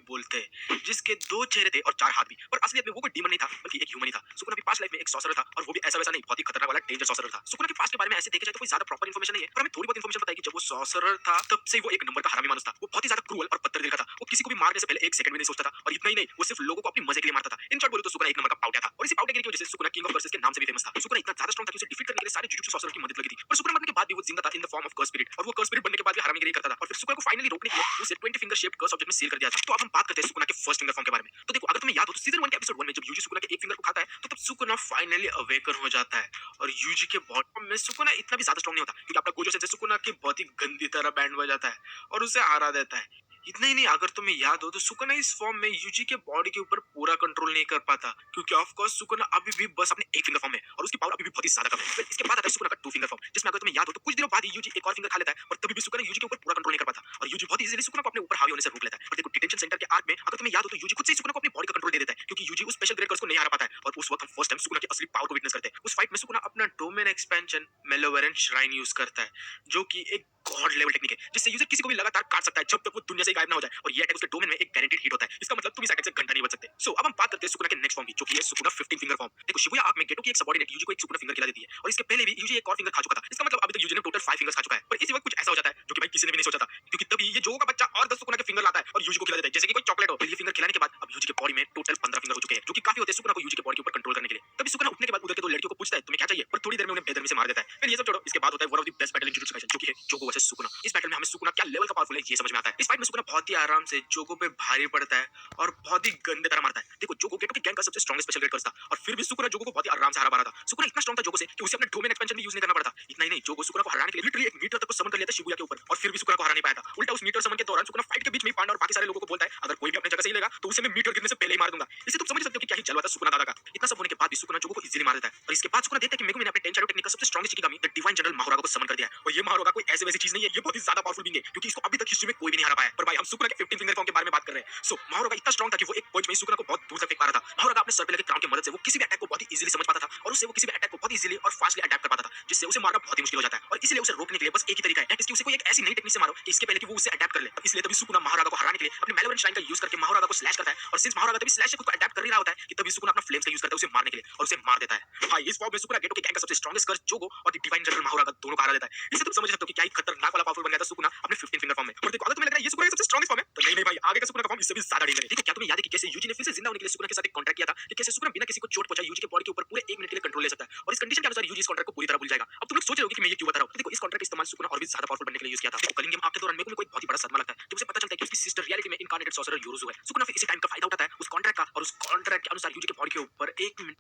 बोलते हैं, जिसके 2 चेहरे थे और 4 हाथ भी, पर असलियत में वो कोई डीमन नहीं था, बल्कि एक ह्यूमन ही था। सुकुना भी पास्ट लाइफ में एक सॉर्सरर था, और वो भी ऐसा वैसा नहीं, बहुत ही खतरनाक वाला डेंजर सॉर्सरर था। सुकुना के पास्ट के बारे में ऐसे देखे जाए तो कोई ज्यादा प्रॉपर इन्फॉर्मेशन नहीं है, पर हमें थोड़ी बहुत इन्फॉर्मेशन पता है कि जब वो सॉर्सरर था, तब से वो एक नंबर का हरामी मानुस था। वो बहुत ही ज्यादा क्रूअल और पत्थर दिल का था। वो किसी को भी मारने से पहले 1 सेकंड भी नहीं सोचता था, और इतना ही नहीं, वो सिर्फ लोगों को अपनी मजे के लिए मारता था। इन शॉर्ट बोलूं तो सुकुना एक नंबर का पाउटिया था, और इसी पाउटियागिरी की वजह से सुकुना किंग ऑफ कर्सेस के नाम से भी फेमस था। सुकुना इतना ज्यादा स्ट्रांग था कि उसे डिफीट करने के लिए सारे जुजुत्सु सॉर्सरर की मदद लगी थी, पर सुकुना मरने के बाद भी वो जिंदा था in the form of curse spirit, और वो कर्स स्पिरिट बनने के बाद भी हरामीगिरी करता था। और फिर सुकुना को फाइनली रोकने के लिए उसे 20 फिंगर शेप्ड कर्स ऑब्जेक्ट में सील कर दिया था। तो अब हम बात करते हैं सुकुना के फर्स्ट फिंगर फॉर्म के बारे में। तो देखो, अगर तुम्हें याद हो तो सीजन 1 के एपिसोड 1 में जब यूजी सुकुना के एक फिंगर को खाता है, तो तब सुकुना फाइनली अवेकन हो जाता है, और यूजी के बॉटम में सुकुना इतना भी ज्यादा स्ट्रांग नहीं होता, क्योंकि अपना गोजो सेंसेई सुकुना की बहुत ही गंदी तरह बैंड बजाता है और उसे हरा देता है। इतना ही नहीं, अगर तुम्हें याद हो तो सुकुना इस फॉर्म में यूजी के बॉडी के ऊपर पूरा कंट्रोल नहीं कर पाता, क्योंकि ऑफ कोर्स सुकुना अभी भी बस अपने एक फिंगर फॉर्म में, और उसकी पावर अभी भी बहुत ही ज्यादा कम है। फिर इसके बाद आता है सुकुना का 2 फिंगर फॉर्म, जिसमें अगर तुम्हें याद हो तो कुछ दिनों बाद ही यूजी एक और फिंगर खा लेता है, और तभी भी सुकुना यूजी के ऊपर पूरा कंट्रोल नहीं कर पाता, और यूजी बहुत इजीली सुकुना को अपने ऊपर हावी होने से रोक लेता है। और देखो, डिटेंशन सेंटर के आर्क में अगर तुम्हें याद हो तो यूजी खुद से ही सुकुना को अपनी बॉडी का कंट्रोल दे देता है, क्योंकि यूजी उस स्पेशल ग्रेड कर्स को नहीं हरा पाता है। और उस वक्त हम फर्स्ट टाइम सुकुना की असली पावर को विटनेस करते हैं। उस फाइट में सुकुना अपना डोमेन एक्सपेंशन मेलोवेरेंट श्राइन यूज करता है, जो कि एक गॉड लेवल टेक्निक है, जिससे यूजर किसी को भी लगातार काट सकता है जब तक वो दुनिया से गायब ना हो जाए, और ये अटैक उसके डोमेन में एक गारंटीड हिट होता है। इसका मतलब तुम इस अटैक से घंटा नहीं बच सकते। सो अब हम बात करते हैं सुकुना के नेक्स्ट फॉर्म की, जो कि है सुकुना 15 फिंगर फॉर्म। देखो, शिबुया आर्क में गेटो की एक सबऑर्डिनेट यूजी को एक सुकुना फिंगर खिला देती है, और इसके पहले भी यूजी एक और फिंगर खा चुका था। इसका मतलब अभी तक यूजी ने टोटल 5 फिंगर्स खा चुका है। पर इसी वक्त कुछ ऐसा हो जाता है जो कि भाई किसी ने भी नहीं सोचा था, क्योंकि तभी ये जोगो का बच्चा और 10 सुकुना के फिंगर लाता है और यूजी को खिला देता है, जैसे कि कोई चॉकलेट हो। फिर ये फिंगर खिलाने के बाद अब यूजी के बॉडी में टोटल 15 फिंगर हो चुके हैं, जो कि काफी होते हैं सुकुना को यूजी के बॉडी के ऊपर कंट्रोल करने के लिए। तभी सुकुना उठने के बाद उधर के 2 लड़कियों को पूछता है तुम्हें क्या चाहिए, पर थोड़ी देर में उन्हें बेदर्मी से मार देता है। फिर ये सब छोड़ो, इसके बाद होता है one of the best battle in jujutsu Kaisen, जो कि है जोगो वर्सेस सुकुना। इस बैटल में हमें सुकुना क्या लेवल का पावरफुल है ये समझ में आता है। इस फाइट में सुकुना बहुत ही आराम से जोगो पे भारी पड़ता है और बहुत ही गंदे तरह मारता है। देखो, जोगो गेटो की गैंग का सबसे स्ट्रॉन्गेस्ट स्पेशल ग्रेड कर्स था, और फिर भी सुकुना जोगो को बहुत ही आराम से हरा पा रहा था। सुकुना इतना स्ट्रॉन्ग था जोगो से कि उसे अपने डोमेन एक्सपेंशन भी यूज नहीं करना पड़ता। इतना ही नहीं, जोगो सुकुना को हराने के लिए लिटरली एक मीटर तक को समन कर लिया था शिबुया के ऊपर, और फिर भी सुकुना को हरा नहीं पाया था। उल्टा उस मीटर समन के दौरान सुकुना फाइट के बीच में ही पांडा और बाकी सारे लोगों को बोलता है अगर कोई भी अपनी जगह से हिलेगा तो उसे मैं मीटर गिरने से पहले ही मार दूंगा। इसे तुम समझ सकते हो कि क्या ही जलवा था सुकुना दादा का। इतना सब होने के बाद भी सुकुना जोगो को इजीली मार देता है, और इसके बाद सुकुना देखता है कि मेगुमी ने अपने टेन शैडो टेक्निक का सबसे strongest shikigami the divine general Mahoraga को समन कर दिया है। और ये माहोरागा कोई ऐसे वैसी चीज नहीं है, ये बहुत ही ज्यादा पावरफुल बीइंग है, क्योंकि इसको अभी तक हिस्ट्री में कोई भी नहीं हरा पाया है। पर भाई, हम सुकुना के 15 फिंगर फॉर्म के बारे में बात कर रहे हैं। सो माहोरागा इतना स्ट्रॉन्ग था कि वो एक पंच में ही सुकुना को बहुत दूर तक फेंक पा रहा था। माहोरागा अपने सर पे लगे क्राउन की मदद से वो किसी भी अटैक को बहुत ही इजीली समझ पाता था, और उससे वो किसी भी अटैक को बहुत इजीली और फास्टली अडैप्ट कर पाता था, जिससे उसे मारना बहुत ही मुश्किल हो जाता है। और इसलिए उसे रोकने के लिए बस एक ही तरीका है, इसकी उसे कोई एक ऐसी नई टेक्निक से मारो कि इसके पहले कि वो उसे अडैप्ट कर ले। इसलिए तभी सुकुना माहोरागा को हराने के लिए अपने मेलोवेरेंट श्राइन का यूज करके माहोरागा को स्लैश करता है, और सिंस माहोरागा तभी स्लैश से खुद को अडैप्ट कर ही रहा होता है कि तभी सुकुना अपना फ्लेम्स का यूज करता है उसे मारने के लिए, और उसे मार देता है। भाई, इस फॉर्म में सुकुना गेटो के गैंग का सबसे स्ट्रॉन्गेस्ट कर्स जोगो और द डिवाइन जनरल माहोरागा दोनों को हरा देता है। इससे तुम समझ सकते हो कि क्या ही खतरनाक वाला पावरफुल बन गया था सुकुना अपने 15 फिंगर फॉर्म में। और देखो, अगर तुम्हें लग रहा है ये सुकुना का सबसे स्ट्रॉन्गेस्ट फॉर्म है, तो नहीं भाई, आगे का सुकुना का फॉर्म इससे भी ज्यादा डेंजर है। ठीक है, क्या तुम्हें याद है कि कैसे यूजी ने फिर से जिंदा होने के लिए सुकुना के साथ एक कॉन्ट्रैक्ट किया था कि कैसे सुकुना बिना किसी को चोट पहुंचाए यूजी के बॉडी के ऊपर पूरे 1 मिनट के लिए कंट्रोल ले सकता है, और इस कंडीशन के अनुसार यूजी इस कॉन्ट्रैक्ट को पूरी तरह भूल जाएगा। अब तुम लोग सोच रहे होगे कि मैं ये क्यों बता रहा हूं। तो देखो, इस कॉन्ट्रैक्ट का इस्तेमाल सुकुना और भी ज्यादा पावरफुल बनने के लिए यूज किया था। देखो, कलिंग गेम आर्क के दौरान मेगुमी को एक बहुत ही बड़ा सदमा लगता है जब उसे पता चलता है कि उसकी सिस्टर रियलिटी में इनकार्नेटेड सॉर्सरर योरुज़ु है। सुकुना फिर इसी टाइम का फायदा उठाता है उस कॉन्ट्रैक्ट का, और उस कॉन्ट्रैक्ट के अनुसार यूजी के बॉडी के ऊपर 1 मिनट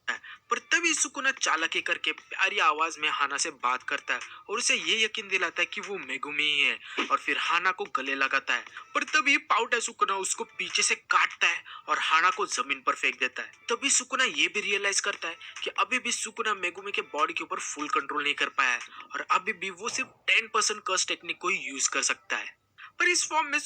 है। पर तभी सुकुना चालाकी करके प्यारी आवाज में हाना से बात करता है, और उसे ये यकीन दिलाता है कि वो मेगुमी ही है, और फिर हाना को गले लगाता है। पर तभी पाउडर सुकुना उसको पीछे से काटता है और हाना को जमीन पर फेंक देता है। तभी सुकुना ये भी रियलाइज करता है कि अभी भी सुकुना मेगुमी के बॉडी के ऊपर फुल कंट्रोल नहीं कर पाया है, और अभी भी वो सिर्फ 10% कर्स टेक्निक को ही यूज कर सकता है। पर इस फॉर्म में